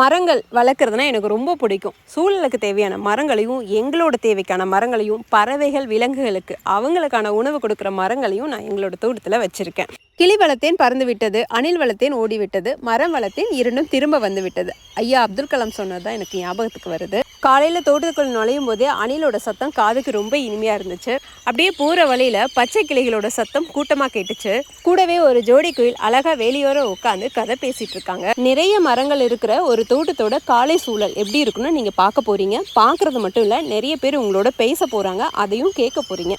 மரங்கள் வளர்க்குறதுனா எனக்கு ரொம்ப பிடிக்கும். சூழலுக்கு தேவையான மரங்களையும், எங்களோட தேவைக்கான மரங்களையும், பறவைகள், விலங்குகளுக்கு அவங்களுக்கான உணவு கொடுக்குற மரங்களையும் நான் எங்களோட தோட்டத்தில் வச்சுருக்கேன். கிளி வளர்த்தேன், பறந்து விட்டது. அணில் வளர்த்தேன், ஓடிவிட்டது. மரம் வளர்த்தேன், இரண்டும் திரும்ப வந்து விட்டது. ஐயா அப்துல் கலாம் சொன்னது தான் எனக்கு ஞாபகத்துக்கு வருது. காலையில் தோட்டத்துக்குள் நுழையும் போதே அணிலோட சத்தம் காதுக்கு ரொம்ப இனிமையாக இருந்துச்சு. அப்படியே போகிற வழியில் பச்சை கிளிகளோட சத்தம் கூட்டமாக கேட்டுச்சு. கூடவே ஒரு ஜோடி குயில் அழகாக வேலியோர உட்காந்து கதை பேசிகிட்டு இருக்காங்க. நிறைய மரங்கள் இருக்கிற ஒரு தோட்டத்தோட காலை சூழல் எப்படி இருக்குன்னு நீங்கள் பார்க்க போகிறீங்க. பார்க்குறது மட்டும் இல்லை, நிறைய பேர் உங்களோட பேச போகிறாங்க, அதையும் கேட்க போகிறீங்க.